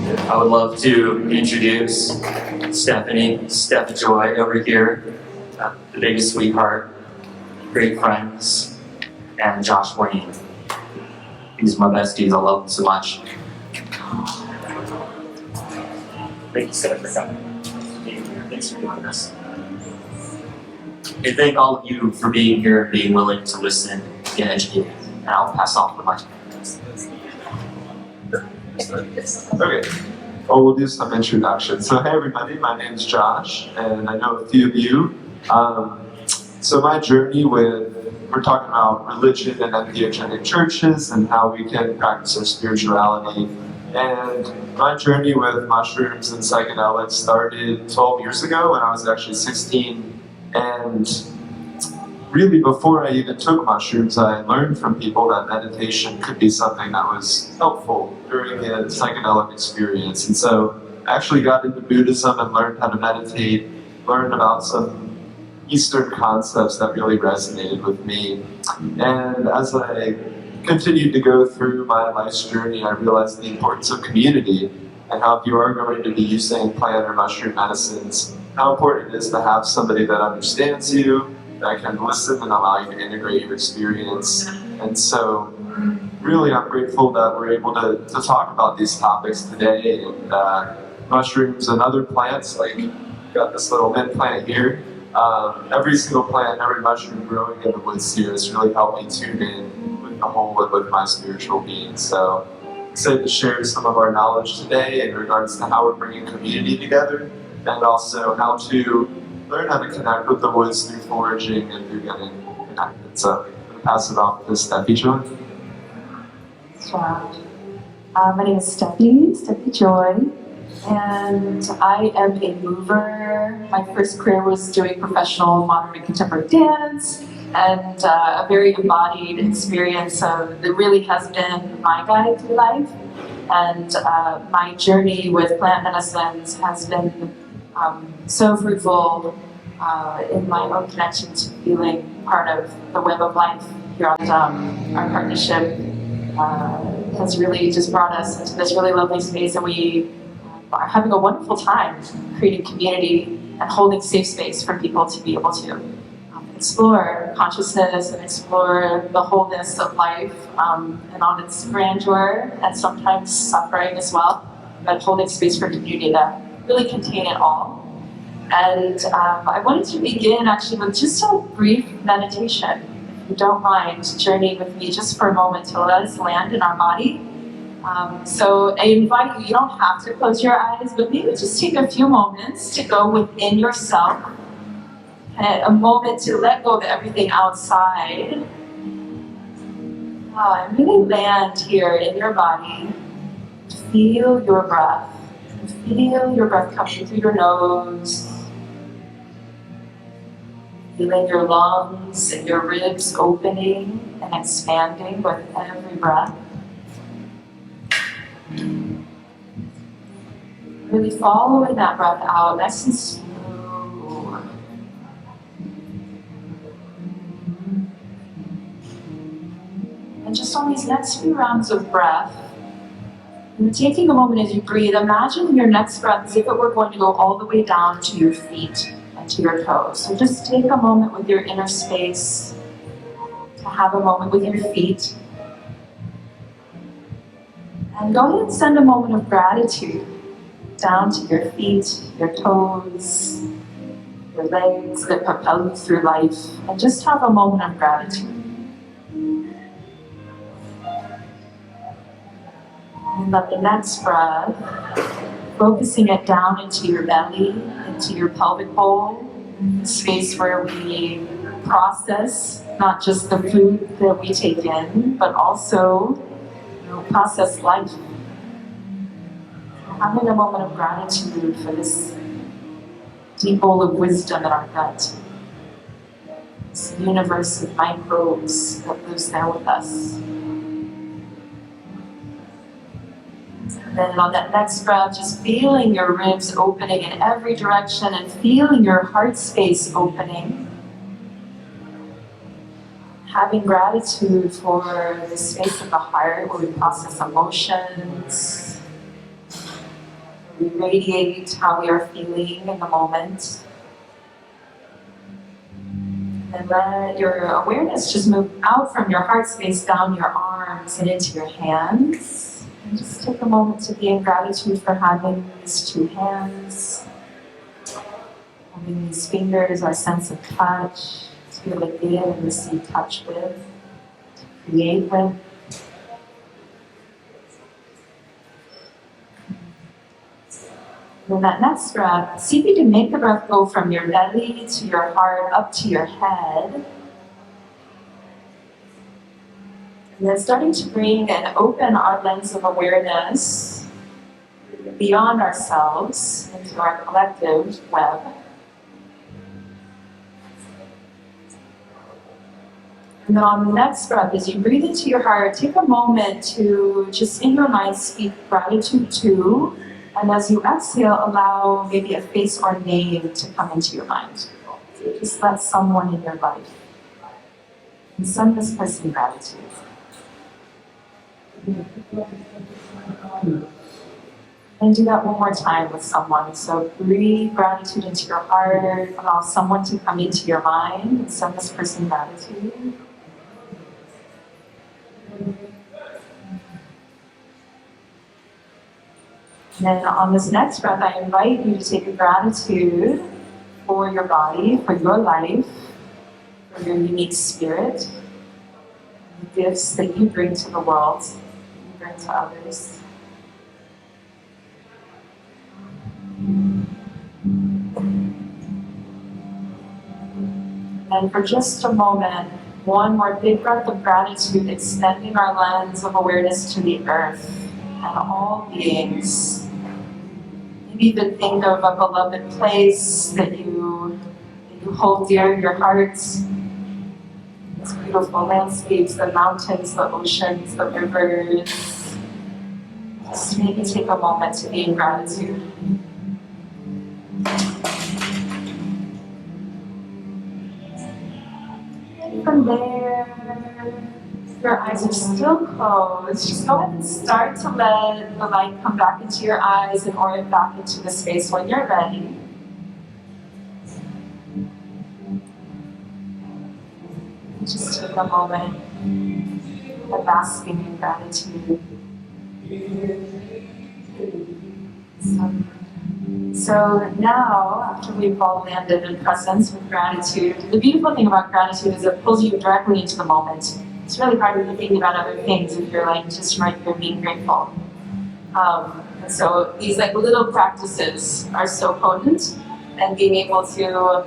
I would love to introduce Steph Joy over here, the biggest sweetheart, great friends, and Josh Wayne. These are my besties. I love them so much. Thank you, Steph, for coming. Thanks for doing this. And thank all of you for being here and being willing to listen and get educated. And I'll pass off the mic. Okay, well, we'll do some introductions. So, hey everybody, my name's Josh, and I know a few of you. So my journey we're talking about religion and entheogenic churches and how we can practice our spirituality. And my journey with mushrooms and psychedelics started 12 years ago when I was actually 16. And really, before I even took mushrooms, I learned from people that meditation could be something that was helpful during a psychedelic experience. And so I actually got into Buddhism and learned how to meditate, learned about some Eastern concepts that really resonated with me. And as I continued to go through my life's journey, I realized the importance of community and how if you are going to be using plant or mushroom medicines, how important it is to have somebody that understands you, that can listen and allow you to integrate your experience. And so really I'm grateful that we're able to talk about these topics today. And mushrooms and other plants, like got this little mint plant here. Every single plant, every mushroom growing in the woods here has really helped me tune in with the whole and with my spiritual being. So I'm excited to share some of our knowledge today in regards to how we're bringing community together and also how to learn how to connect with the woods through foraging and through getting connected. So I'm going to pass it off to Stephy Joy. Wow. My name is Stephy Joy, and I am a mover. My first career was doing professional modern and contemporary dance, and a very embodied experience that really has been my guide through life. And my journey with plant medicines has been so fruitful in my own connection to feeling part of the web of life here on our partnership has really just brought us into this really lovely space, and we are having a wonderful time creating community and holding safe space for people to be able to explore consciousness and explore the wholeness of life and on its grandeur and sometimes suffering as well, but holding space for community that really contain it all. And I wanted to begin actually with just a brief meditation. If you don't mind journeying with me just for a moment to let us land in our body. So I invite you, you don't have to close your eyes, but maybe just take a few moments to go within yourself. A moment to let go of everything outside. And really land here in your body. Feel your breath. Feel your breath coming through your nose. Feeling your lungs and your ribs opening and expanding with every breath. Really following that breath out, nice and slow. And just on these next few rounds of breath, and taking a moment as you breathe, imagine your next breath as if it were going to go all the way down to your feet and to your toes. So just take a moment with your inner space to have a moment with your feet. And go ahead and send a moment of gratitude down to your feet, your toes, your legs that propel you through life. And just have a moment of gratitude. And let the next breath, focusing it down into your belly, into your pelvic bowl, the space where we process not just the food that we take in, but also process life. Having a moment of gratitude for this deep bowl of wisdom in our gut, this universe of microbes that lives there with us. Then on that next breath, just feeling your ribs opening in every direction and feeling your heart space opening. Having gratitude for the space of the heart where we process emotions, We radiate how we are feeling in the moment. And let your awareness just move out from your heart space, down your arms and into your hands. And just take a moment to be in gratitude for having these two hands. Having these fingers, our sense of touch, to be able to give and receive touch with, to create with. And then that next breath, see if you can make the breath go from your belly to your heart, up to your head. And then starting to bring and open our lens of awareness beyond ourselves into our collective web. And then on the next breath, as you breathe into your heart, take a moment to just in your mind speak gratitude to. And as you exhale, allow maybe a face or name to come into your mind. Just let someone in your life. And send this person gratitude. And do that one more time with someone. So breathe gratitude into your heart. Allow someone to come into your mind and send this person gratitude. And then on this next breath, I invite you to take a gratitude for your body, for your life, for your unique spirit, the gifts that you bring to the world, that you bring to others. And for just a moment, one more big breath of gratitude, extending our lens of awareness to the earth and all beings. Maybe even think of a beloved place that you hold dear in your heart. These beautiful landscapes, the mountains, the oceans, the rivers. Just maybe take a moment to be in gratitude. And from there, your eyes are still closed. Just go ahead and start to let the light come back into your eyes and orient back into the space when you're ready. Just take a moment of basking in gratitude. So now, after we've all landed in presence with gratitude, the beautiful thing about gratitude is it pulls you directly into the moment. It's really hard when you're thinking about other things if you're like just right here being grateful. And so these like little practices are so potent, and being able to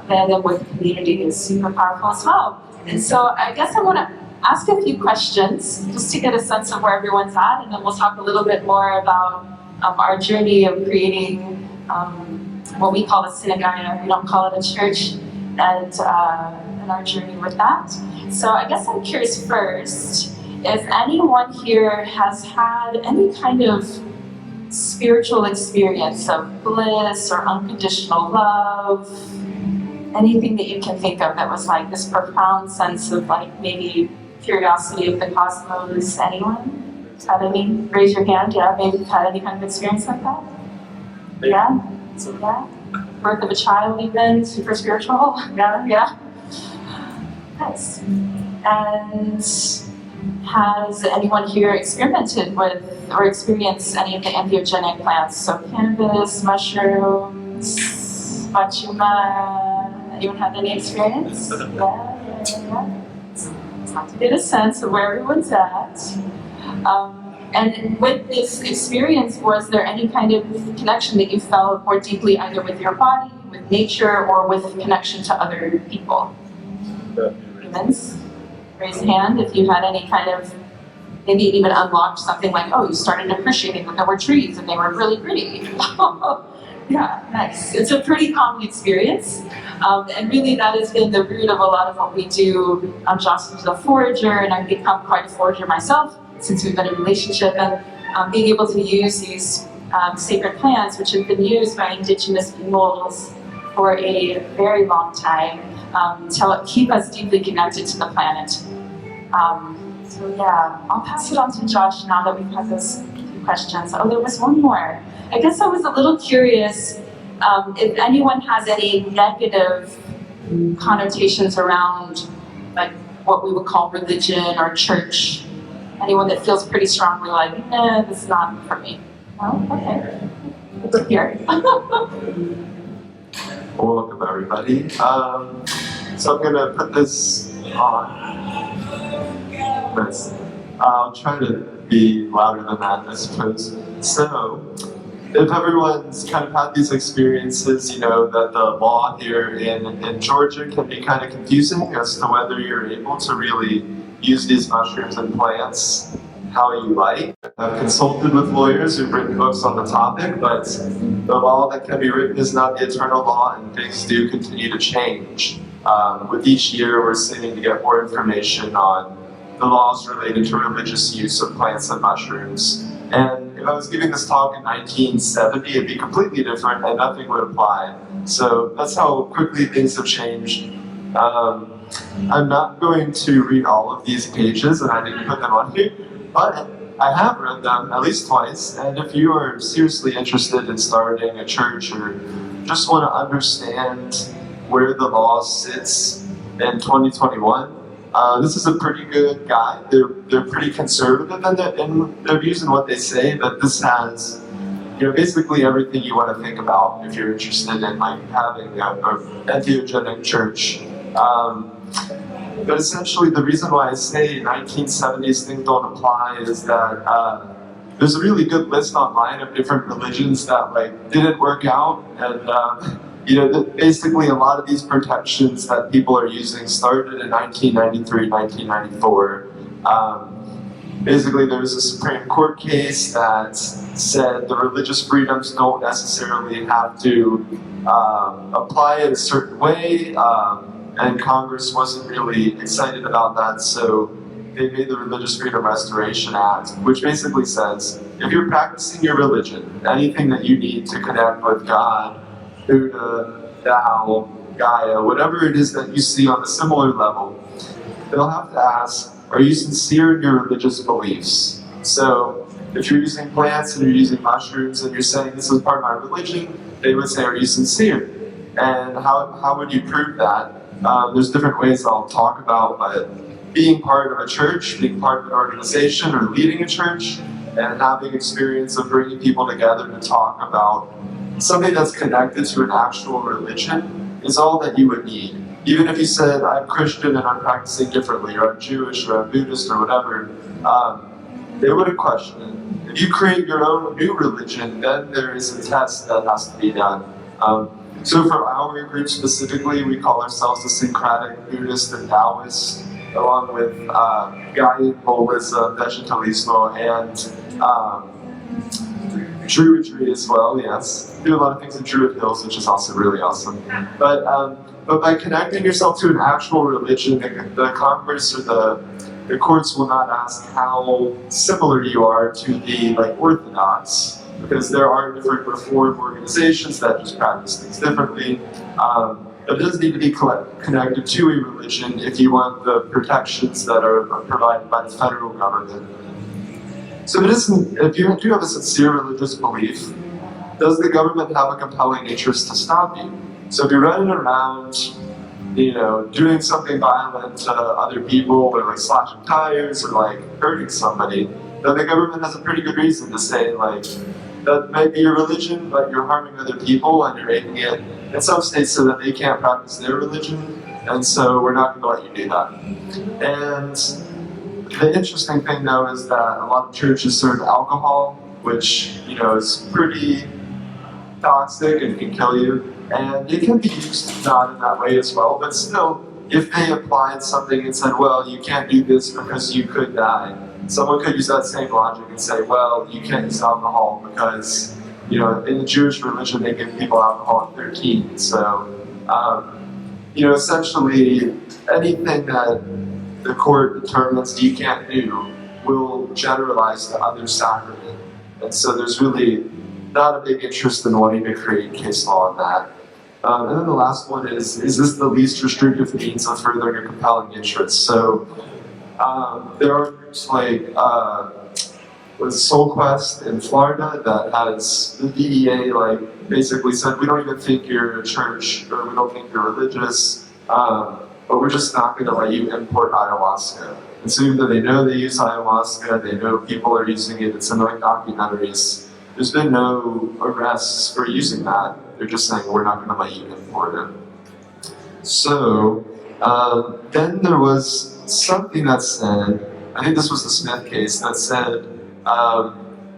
land them with community is super powerful as well. And so I guess I want to ask a few questions just to get a sense of where everyone's at, and then we'll talk a little bit more about our journey of creating what we call a synagogue. We don't call it a church, and our journey with that. So I guess I'm curious first, if anyone here has had any kind of spiritual experience of bliss or unconditional love, anything that you can think of that was like this profound sense of like maybe curiosity of the cosmos. Anyone? Had any? Raise your hand. Yeah, maybe you've had any kind of experience like that. Yeah. Yeah. Birth of a child, even super spiritual. Yeah. Yeah. Nice. And has anyone here experimented with or experienced any of the entheogenic plants? So cannabis, mushrooms, machuma. Anyone had any experience? Yeah. It's not to get a sense of where everyone's at. And with this experience, was there any kind of connection that you felt more deeply either with your body, with nature, or with connection to other people? Humans? Raise a hand if you had any kind of, maybe it even unlocked something like, oh, you started appreciating that there were trees and they were really pretty. Yeah, nice. It's a pretty common experience. And really that has been the root of a lot of what we do. Josh is a forager, and I've become quite a forager myself since we've been in a relationship, and being able to use these sacred plants, which have been used by indigenous peoples for a very long time, to keep us deeply connected to the planet. So yeah, I'll pass it on to Josh now that we've had those questions. Oh, there was one more. I guess I was a little curious if anyone has any negative connotations around like what we would call religion or church. Anyone that feels pretty strongly like, nah, this is not for me. Oh, okay. Good here. Welcome everybody. So I'm gonna put this on. Nice. I'll try to be louder than that, I suppose. So, if everyone's kind of had these experiences, you know that the law here in Georgia can be kind of confusing as to whether you're able to really use these mushrooms and plants how you like. I've consulted with lawyers who've written books on the topic, but the law that can be written is not the eternal law, and things do continue to change. With each year, we're seeming to get more information on the laws related to religious use of plants and mushrooms. And if I was giving this talk in 1970, it'd be completely different and nothing would apply. So that's how quickly things have changed. I'm not going to read all of these pages, and I didn't put them on here, but I have read them at least twice. And if you are seriously interested in starting a church or just want to understand where the law sits in 2021, this is a pretty good guide. They're pretty conservative in their views and what they say, but this has, you know, basically everything you want to think about if you're interested in like having a entheogenic church. But essentially, the reason why I say 1970s things don't apply is that there's a really good list online of different religions that like didn't work out, and you know, basically a lot of these protections that people are using started in 1993, 1994. Basically, there was a Supreme Court case that said the religious freedoms don't necessarily have to apply it a certain way, and Congress wasn't really excited about that, so they made the Religious Freedom Restoration Act, which basically says, if you're practicing your religion, anything that you need to connect with God, Buddha, Tao, Gaia, whatever it is that you see on a similar level, they'll have to ask, are you sincere in your religious beliefs? So, if you're using plants and you're using mushrooms and you're saying this is part of my religion, they would say, are you sincere? And how would you prove that? There's different ways I'll talk about, but being part of a church, being part of an organization, or leading a church, and having experience of bringing people together to talk about something that's connected to an actual religion is all that you would need. Even if you said, I'm Christian and I'm practicing differently, or I'm Jewish, or I'm Buddhist, or whatever, they wouldn't question it. If you create your own new religion, then there is a test that has to be done. So for our group specifically, we call ourselves the Syncretic Buddhist and Taoist, along with Gaian Buddhism, Vegetalismo, and Druidry as well, yes. Do a lot of things in Druid Hills, which is also really awesome. But by connecting yourself to an actual religion, the Congress or the courts will not ask how similar you are to the like Orthodox, because there are different reform organizations that just practice things differently. But it does need to be connected to a religion if you want the protections that are provided by the federal government. So if you do have a sincere religious belief, does the government have a compelling interest to stop you? So if you're running around, you know, doing something violent to other people, or like slashing tires, or like hurting somebody, then the government has a pretty good reason to say, like, that might be your religion, but you're harming other people and you're making it in some states so that they can't practice their religion, and so we're not going to let you do that. And the interesting thing though is that a lot of churches serve alcohol, which, you know, is pretty toxic and can kill you. And it can be used not in that way as well, but still, if they applied something and said, well, you can't do this because you could die, someone could use that same logic and say, well, you can't use alcohol because, you know, in the Jewish religion, they give people alcohol at 13. So, you know, essentially, anything that the court determines you can't do will generalize to other sacrament. And so there's really not a big interest in wanting to create case law on that. And then the last one is this the least restrictive means of furthering a compelling interest? So there are groups like was Soul Quest in Florida that has the DEA like basically said we don't even think you're a church or we don't think you're religious, but we're just not going to let you import ayahuasca. And so even though they know they use ayahuasca, they know people are using it in some like documentaries, there's been no arrests for using that. They're just saying we're not going to let you import it. So then there was something that said, I think this was the Smith case, that said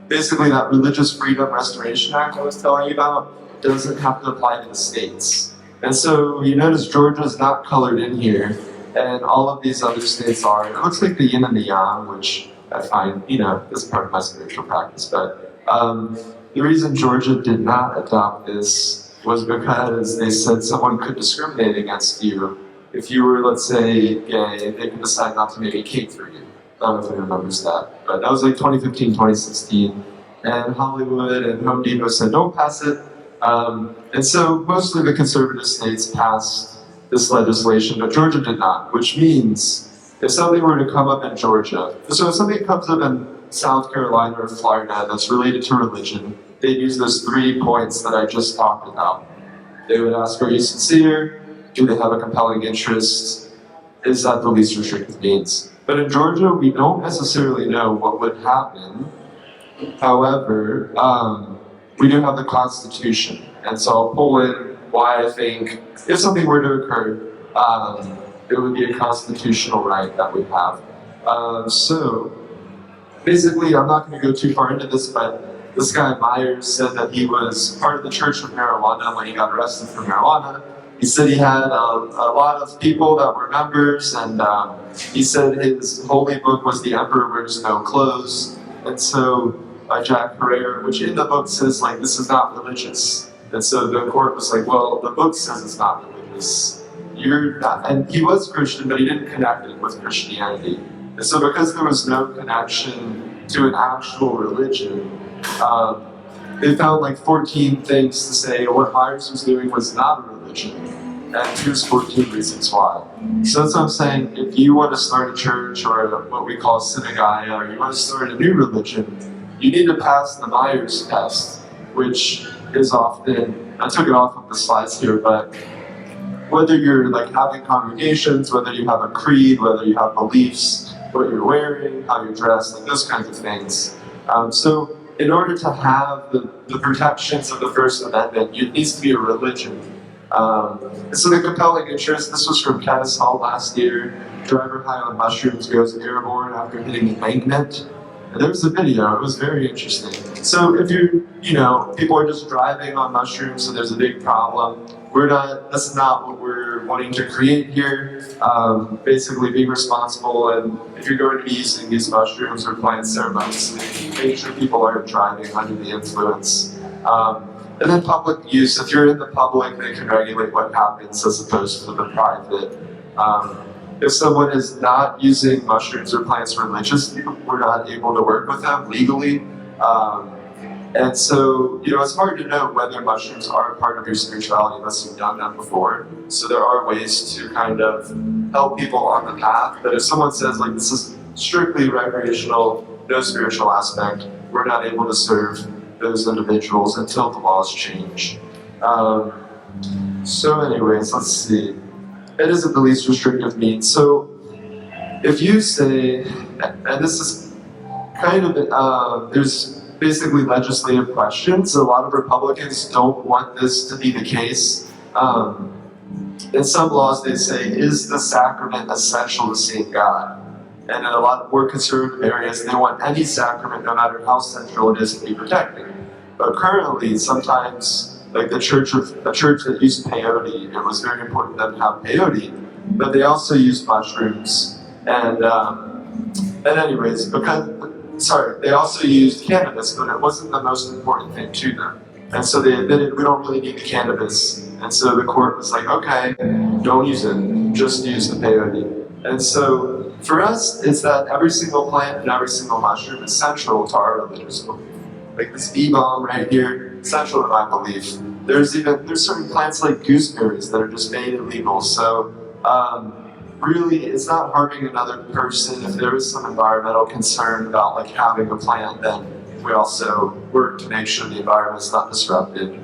basically that Religious Freedom Restoration Act I was telling you about doesn't have to apply to the states. And so you notice Georgia's not colored in here, and all of these other states are. It looks like the yin and the yang, which I find, is part of my spiritual practice. But the reason Georgia did not adopt this was because they said someone could discriminate against you. If you were, let's say, gay, they could decide not to make a cake for you. I don't know if anyone remembers that. But that was like 2015, 2016. And Hollywood and Home Depot said, don't pass it. And so mostly the conservative states passed this legislation, but Georgia did not, which means if something were to come up in Georgia, so if something comes up in South Carolina or Florida that's related to religion, they'd use those 3 points that I just talked about. They would ask, are you sincere? Do they have a compelling interest? Is that the least restrictive means? But in Georgia, we don't necessarily know what would happen. However, we do have the Constitution. And so I'll pull in why I think if something were to occur, it would be a constitutional right that we have. So basically, I'm not going to go too far into this, but this guy Myers said that he was part of the Church of Marijuana when he got arrested for marijuana. He said he had a lot of people that were members, and he said his holy book was The Emperor Wears No Clothes. And so by Jack Herrera, which in the book says, like, this is not religious. And so the court was like, well, the book says it's not religious. You're not. And he was Christian, but he didn't connect it with Christianity. And so because there was no connection to an actual religion, they found like 14 things to say what Myers was doing was not a religion. And here's 14 reasons why. So that's what I'm saying. If you want to start a church or what we call synagogue, or you want to start a new religion, you need to pass the Myers test, which is often, I took it off of the slides here, but whether you're like having congregations, whether you have a creed, whether you have beliefs, what you're wearing, how you're dressed, like those kinds of things. So in order to have the protections of the First Amendment, it needs to be a religion. And so the compelling interest, this was from Kennesaw last year. Driver high on mushrooms goes airborne after hitting embankment. And there was a video, it was very interesting. So if people are just driving on mushrooms, so there's a big problem. That's not what we're wanting to create here. Basically being responsible, and if you're going to be using these mushrooms or plants ceremoniously, make sure people aren't driving under the influence. And then public use, if you're in the public, they can regulate what happens as opposed to the private. If someone is not using mushrooms or plants religiously, we're not able to work with them legally. And so, it's hard to know whether mushrooms are a part of your spirituality unless you've done them before. So there are ways to kind of help people on the path. But if someone says, like, this is strictly recreational, no spiritual aspect, we're not able to serve those individuals until the laws change. So anyways, let's see. It isn't the least restrictive means. So if you say, and this is kind of, there's basically legislative questions. A lot of Republicans don't want this to be the case. In some laws they say, is the sacrament essential to seeing God? And in a lot of more conservative areas, they want any sacrament, no matter how central it is, to be protected. But currently, sometimes, like the church that used peyote, it was very important for them to have peyote, but they also used mushrooms. And anyways, they also used cannabis, but it wasn't the most important thing to them. And so they admitted, we don't really need the cannabis. And so the court was like, okay, don't use it, just use the peyote. And so for us, it's that every single plant and every single mushroom is central to our religious belief. Like this bee balm right here, central to my belief. There's certain plants like gooseberries that are just made illegal. So really, it's not harming another person. If there is some environmental concern about like having a plant, then we also work to make sure the environment's not disrupted.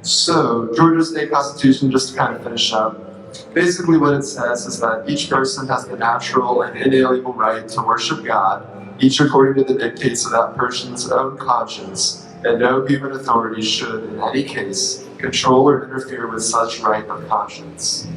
So Georgia State Constitution, just to kind of finish up, basically what it says is that each person has the natural and inalienable right to worship God, each according to the dictates of that person's own conscience, and no human authority should, in any case, control or interfere with such right of conscience.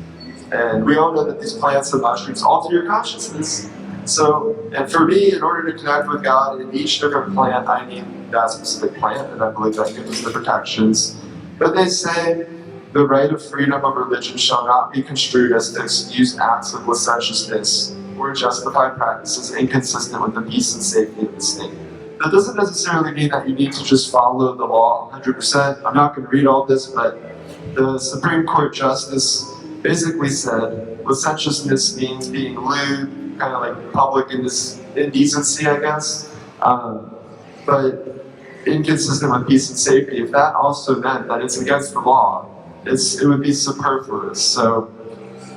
And we all know that these plants and mushrooms alter your consciousness. So, and for me, in order to connect with God in each different plant, I need that specific plant, and I believe that gives us the protections. But they say the right of freedom of religion shall not be construed as to excuse acts of licentiousness or justify practices inconsistent with the peace and safety of the state. That doesn't necessarily mean that you need to just follow the law 100%. I'm not going to read all this, but the Supreme Court Justice basically said licentiousness means being lewd, kind of like public indecency, I guess. But inconsistent with peace and safety, if that also meant that it's against the law, it would be superfluous. So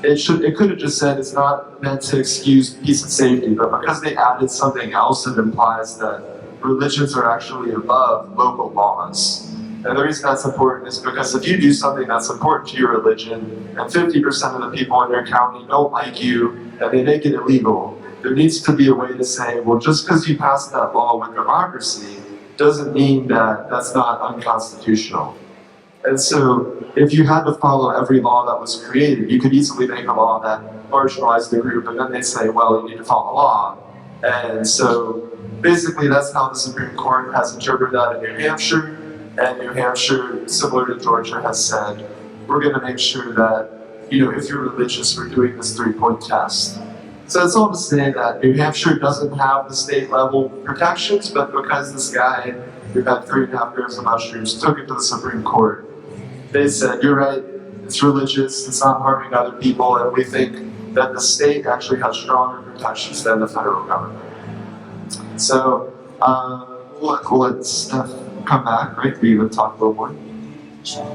it could have just said it's not meant to excuse peace and safety, but because they added something else, it implies that religions are actually above local laws. And the reason that's important is because if you do something that's important to your religion, and 50% of the people in your county don't like you, and they make it illegal, there needs to be a way to say, well, just because you passed that law with democracy doesn't mean that that's not unconstitutional. And so if you had to follow every law that was created, you could easily make a law that marginalized the group, and then they'd say, well, you need to follow the law. And so basically that's how the Supreme Court has interpreted that in New Hampshire. And New Hampshire, similar to Georgia, has said, we're going to make sure that, if you're religious, we're doing this 3-point test. So it's all to say that New Hampshire doesn't have the state level protections, but because this guy who had 3.5 grams of mushrooms took it to the Supreme Court, they said, you're right, it's religious, it's not harming other people, and we think that the state actually has stronger protections than the federal government. So we'll let Steph come back, right? We would talk a little more.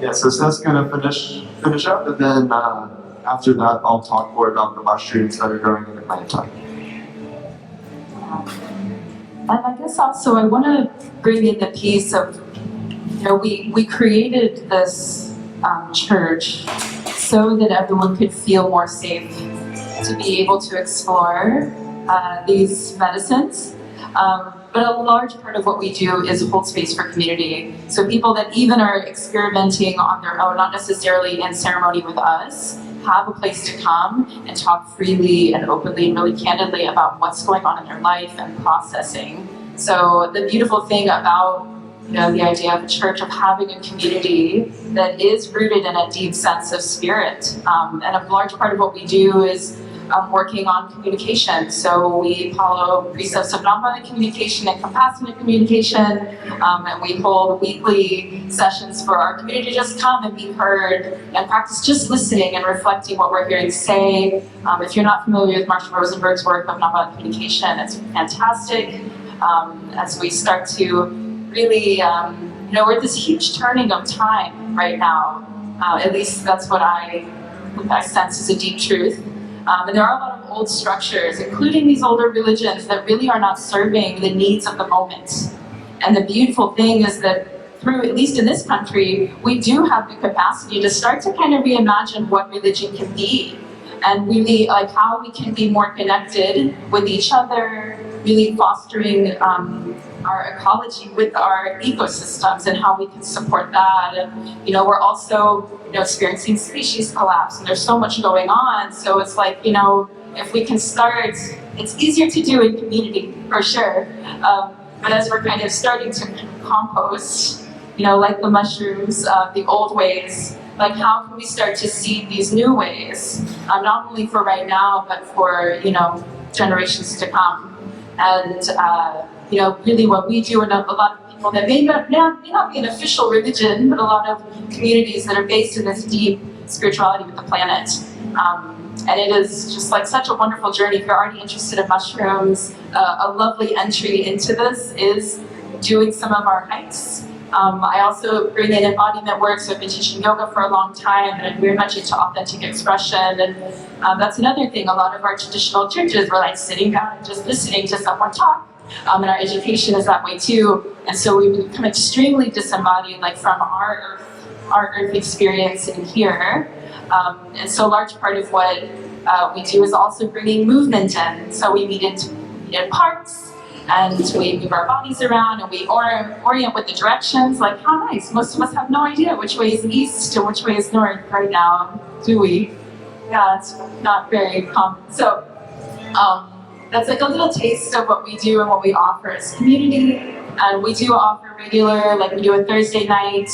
Yeah, so Steph's gonna finish up, and then after that, I'll talk more about the mushrooms that are growing in Atlanta. And I guess also I want to bring in the piece of, we created this church so that everyone could feel more safe to be able to explore these medicines. But a large part of what we do is hold space for community. So people that even are experimenting on their own, not necessarily in ceremony with us, have a place to come and talk freely and openly and really candidly about what's going on in their life and processing. So the beautiful thing about the idea of a church, of having a community that is rooted in a deep sense of spirit. And a large part of what we do is working on communication. So we follow precepts of nonviolent communication and compassionate communication, and we hold weekly sessions for our community to just come and be heard and practice just listening and reflecting what we're hearing say. If you're not familiar with Marshall Rosenberg's work of nonviolent communication, it's fantastic. As we start to really, we're at this huge turning of time right now. At least that's what I sense is a deep truth. And there are a lot of old structures, including these older religions, that really are not serving the needs of the moment. And the beautiful thing is that through, at least in this country, we do have the capacity to start to kind of reimagine what religion can be, and really like how we can be more connected with each other, really fostering our ecology with our ecosystems and how we can support that. And we're also experiencing species collapse, and there's so much going on. So it's like, if we can start, it's easier to do in community for sure. But as we're kind of starting to compost, like the mushrooms, the old ways, like how can we start to see these new ways, not only for right now, but for, generations to come. And, really what we do, and a lot of people that may not be an official religion, but a lot of communities that are based in this deep spirituality with the planet. And it is just like such a wonderful journey. If you're already interested in mushrooms, a lovely entry into this is doing some of our hikes. I also bring in embodiment work, so I've been teaching yoga for a long time, and I'm very much into authentic expression. And that's another thing. A lot of our traditional churches were like sitting down and just listening to someone talk. And our education is that way too. And so we become extremely disembodied, like from our earth experience in here. And so a large part of what we do is also bringing movement in. So we meet in parks, and we move our bodies around, and we orient with the directions. Like, how nice. Most of us have no idea which way is east and which way is north right now, do we? Yeah, it's not very common. So that's like a little taste of what we do and what we offer as community. And we do offer regular, like we do a Thursday night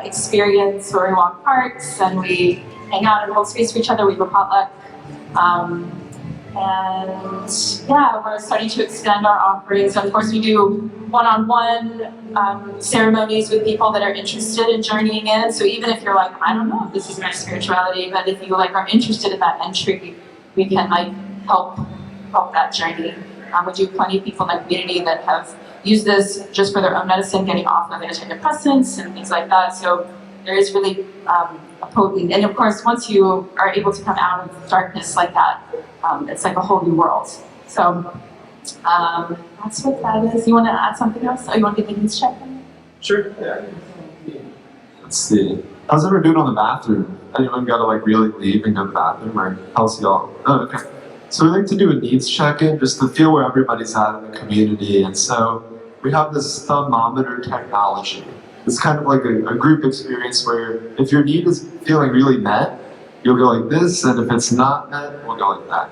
experience where we walk parks and we hang out and hold space for each other. We do a potluck. And yeah, we're starting to extend our offerings. Of course, we do one-on-one ceremonies with people that are interested in journeying in. So even if you're like, I don't know if this is my spirituality, but if you like are interested in that entry, we can like help that journey. We do plenty of people in the community that have used this just for their own medicine, getting off of antidepressants and things like that. So there is really a potent, and of course, once you are able to come out of darkness like that, it's like a whole new world. So that's what that is. You want to add something else? Oh, you want to get the needs check? Sure. Yeah. Let's see. How's everyone doing on the bathroom? Anyone got to like really leave and go to the bathroom, or how's y'all? Oh, okay. So we like to do a needs check-in just to feel where everybody's at in the community. And so we have this thermometer technology. It's kind of like a group experience where if your need is feeling really met, you'll go like this, and if it's not met, we'll go like that.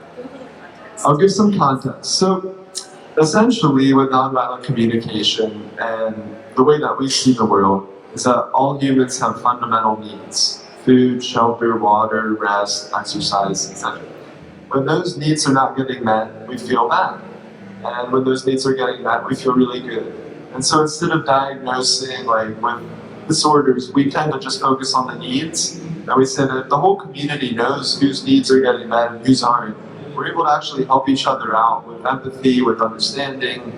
I'll give some context. So essentially with nonviolent communication and the way that we see the world is that all humans have fundamental needs: food, shelter, water, rest, exercise, etc. When those needs are not getting met, we feel bad. And when those needs are getting met, we feel really good. And so instead of diagnosing like with disorders, we tend to just focus on the needs. And we say that the whole community knows whose needs are getting met and whose aren't. We're able to actually help each other out with empathy, with understanding.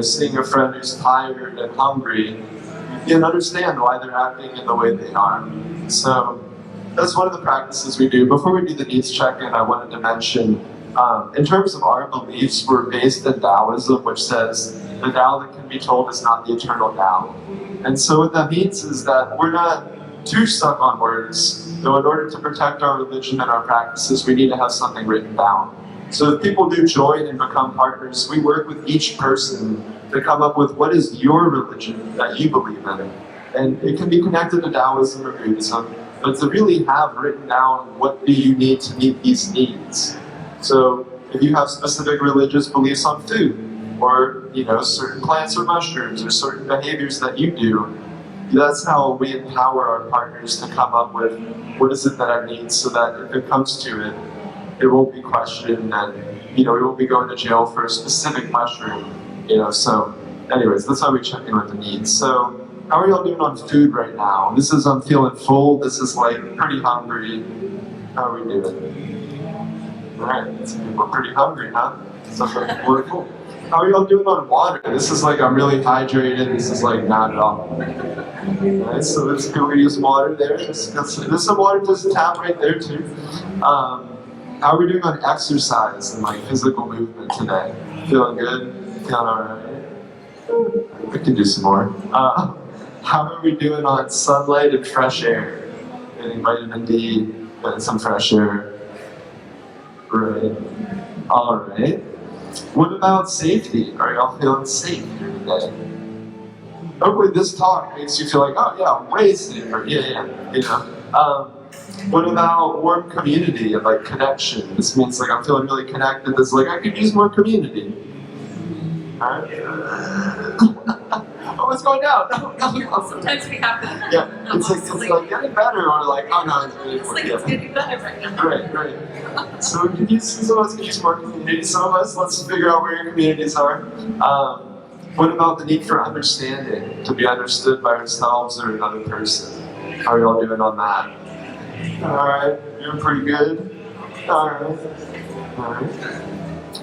Seeing a friend who's tired and hungry, you can understand why they're acting in the way they are. So that's one of the practices we do. Before we do the needs check-in, I wanted to mention, in terms of our beliefs, we're based in Taoism, which says the Tao that can be told is not the eternal Tao. And so what that means is that we're not too stuck on words. Though in order to protect our religion and our practices, we need to have something written down. So if people do join and become partners, we work with each person to come up with what is your religion that you believe in. And it can be connected to Taoism or Buddhism, but to really have written down what do you need to meet these needs. So if you have specific religious beliefs on food, or certain plants or mushrooms, or certain behaviors that you do, that's how we empower our partners to come up with what is it that I need, so that if it comes to it, it won't be questioned, and we won't be going to jail for a specific mushroom. So anyways, that's how we check in with the needs. So how are y'all doing on food right now? This is I'm feeling full. This is like pretty hungry. How are we doing? All right, so we're pretty hungry, huh? So we're full. How are y'all doing on water? This is like I'm really hydrated. This is like not at all. Alright, so let's go use water there. There's some water just tap right there too. How are we doing on exercise and like physical movement today? Feeling good? Feeling alright? We can do some more. How are we doing on sunlight and fresh air? Getting vitamin D, getting some fresh air. Right. Alright. What about safety? Are y'all feeling safe here today? Hopefully this talk makes you feel like, oh yeah, way safer. Yeah. What about warm community and like connection? This means like I'm feeling really connected. This like I could use more community. Alright. Oh, it's going down. No. Sometimes we have that. Yeah, it's like getting better, or like, oh no, it's really It's getting better right now. Right. So we can use, some of us can use more community. Some of us, let's figure out where your communities are. What about the need for understanding, to be understood by ourselves or another person? How are y'all doing on that? All right, doing pretty good. All right.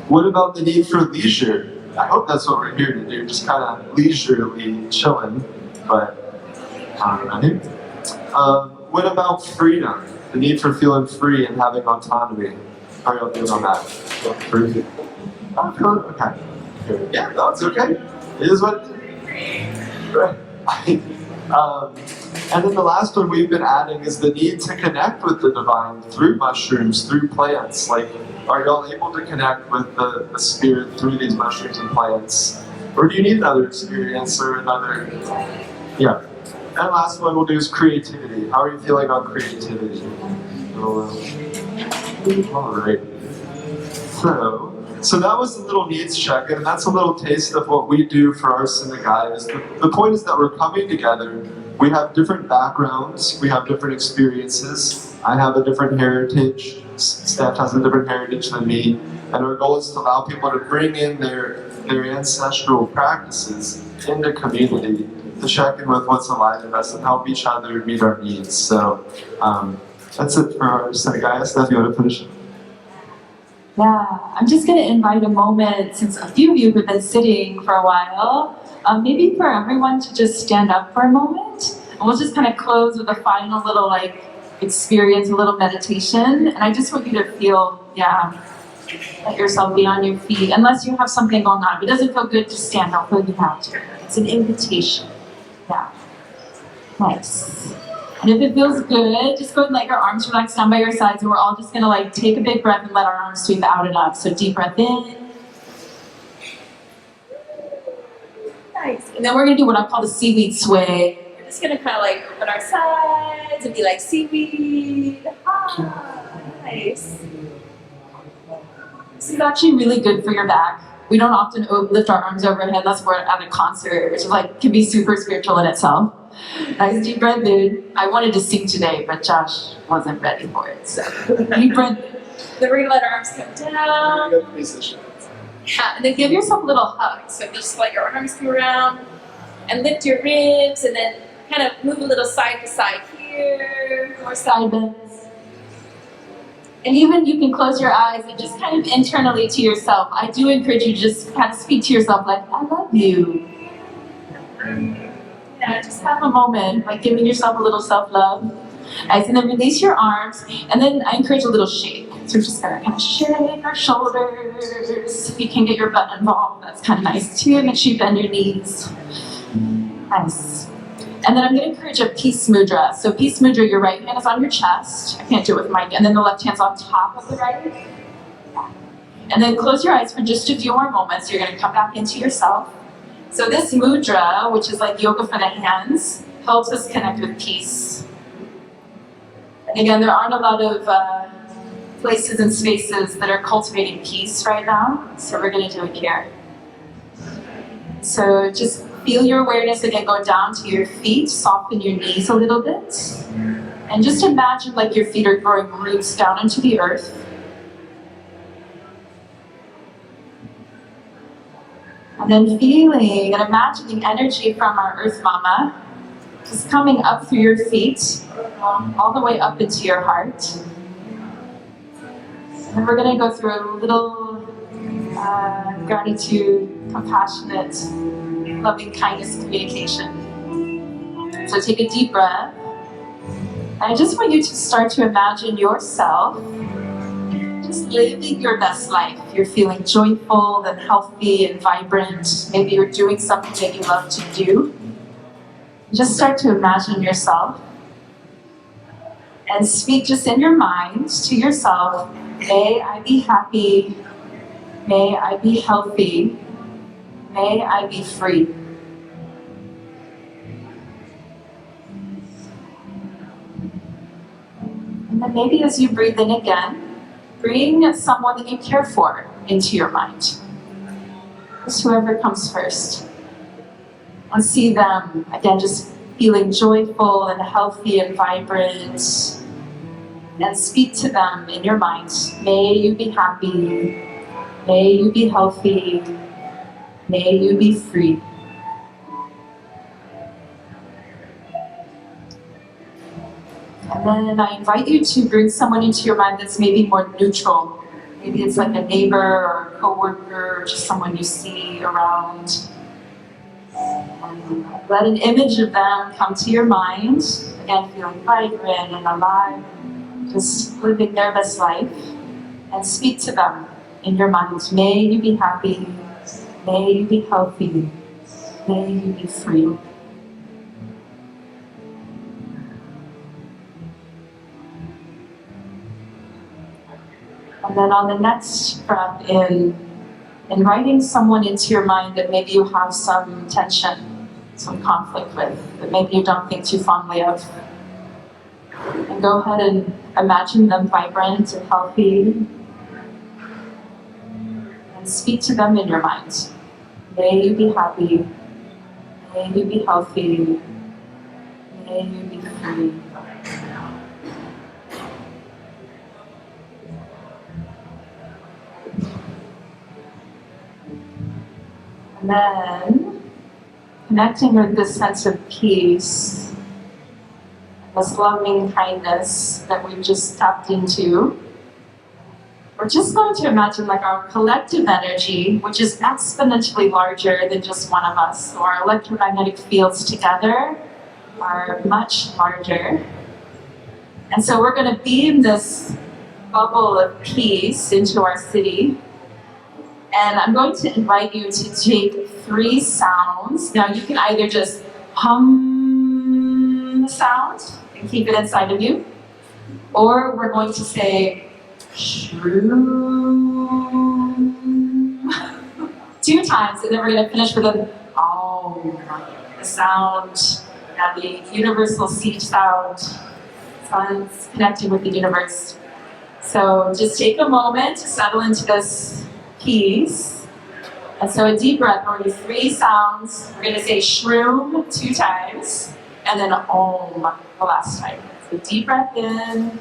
What about the need for leisure? I hope that's what we're here to do, just kind of leisurely chilling. but right. What about freedom? The need for feeling free and having autonomy. How are y'all doing on that? Free? Oh, cool. Okay. Yeah, that's okay. It is what it is. Right. And then the last one we've been adding is the need to connect with the divine through mushrooms, through plants. Like, are y'all able to connect with the spirit through these mushrooms and plants? Or do you need another experience or another? Yeah. And last one we'll do is creativity. How are you feeling on creativity? All right. So that was a little needs check, and that's a little taste of what we do for our synagogue. The point is that we're coming together. We have different backgrounds. We have different experiences. I have a different heritage. Steph has a different heritage than me. And our goal is to allow people to bring in their ancestral practices into community to check in with what's alive in us and help each other meet our needs. So that's it for our synagogue. Steph, you want to finish? Yeah, I'm just going to invite a moment, since a few of you have been sitting for a while, maybe for everyone to just stand up for a moment. And we'll just kind of close with a final little experience, a little meditation. And I just want you to feel, let yourself be on your feet, unless you have something going on. If it doesn't feel good, just stand up, feel you have to. It's an invitation. Yeah. Nice. And if it feels good, just go and let your arms relax down by your sides, and we're all just gonna take a big breath and let our arms sweep out and up. So deep breath in. Nice. And then we're gonna do what I call the seaweed sway. We're just gonna kind of open our sides and be like seaweed. Nice. This is actually really good for your back. We don't often lift our arms overhead unless we're at a concert, which is can be super spiritual in itself. Nice deep breath in. I wanted to sing today, but Josh wasn't ready for it. So deep breath in. Then we're gonna let our arms come down. Yeah, and then give yourself a little hug. So just let your arms come around and lift your ribs, and then kind of move a little side to side here. More side bends. And even you can close your eyes and just kind of internally to yourself. I do encourage you to just kind of speak to yourself like, I love you. Yeah, just have a moment, giving yourself a little self-love. Nice, and then release your arms, and then I encourage a little shake. So we're just gonna kind of shake our shoulders. If you can get your butt involved, that's kind of nice too. Make sure you bend your knees. Nice. And then I'm gonna encourage a peace mudra. So peace mudra, your right hand is on your chest. I can't do it with my, and then the left hand's on top of the right. Yeah. And then close your eyes for just a few more moments. You're gonna come back into yourself. So this mudra, which is like yoga for the hands, helps us connect with peace. And again, there aren't a lot of places and spaces that are cultivating peace right now, so we're going to do it here. So just feel your awareness again go down to your feet, soften your knees a little bit, and just imagine your feet are growing roots down into the earth. And then feeling and imagining energy from our Earth Mama just coming up through your feet, all the way up into your heart. And then we're going to go through a little gratitude, compassionate, loving kindness communication. So take a deep breath. And I just want you to start to imagine yourself just living your best life. You're feeling joyful and healthy and vibrant. Maybe you're doing something that you love to do. Just start to imagine yourself and speak just in your mind to yourself, may I be happy, may I be healthy, may I be free. And then maybe as you breathe in again, bring someone that you care for into your mind. Just whoever comes first. And see them, again, just feeling joyful and healthy and vibrant. And speak to them in your mind. May you be happy. May you be healthy. May you be free. And then I invite you to bring someone into your mind that's maybe more neutral. Maybe it's like a neighbor or a coworker or just someone you see around. And And let an image of them come to your mind, again, feeling vibrant and alive, just living their best life. And speak to them in your mind. May you be happy. May you be healthy. May you be free. And then on the next breath in, inviting someone into your mind that maybe you have some tension, some conflict with, that maybe you don't think too fondly of. And go ahead and imagine them vibrant and healthy. And speak to them in your mind. May you be happy. May you be healthy. May you be free. And then, connecting with this sense of peace, this loving kindness that we've just tapped into, we're just going to imagine like our collective energy, which is exponentially larger than just one of us. So our electromagnetic fields together are much larger. And so we're going to beam this bubble of peace into our city. And I'm going to invite you to take 3 sounds. Now you can either just hum the sound and keep it inside of you, or we're going to say shroom 2 times, and then we're going to finish with an om, the sound, the universal seed sound. Sounds connecting with the universe. So just take a moment to settle into this peace. And so a deep breath, we're going to do 3 sounds. We're going to say shroom 2 times, and then om the last time. So deep breath in.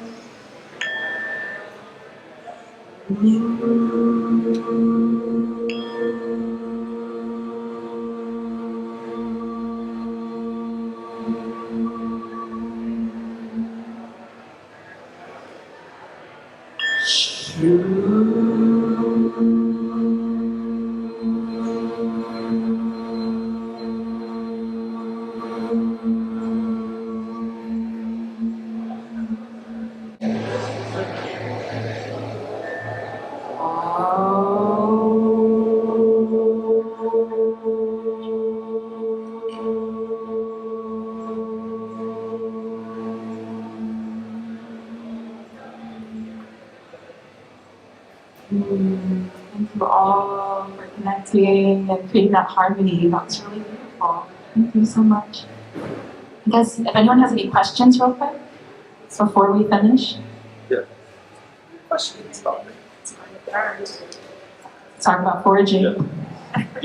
Thank you all for connecting and creating that harmony. That was really beautiful. Thank you so much. I guess if anyone has any questions real quick before we finish. Yeah. Questions about it. Talk about foraging. Yeah.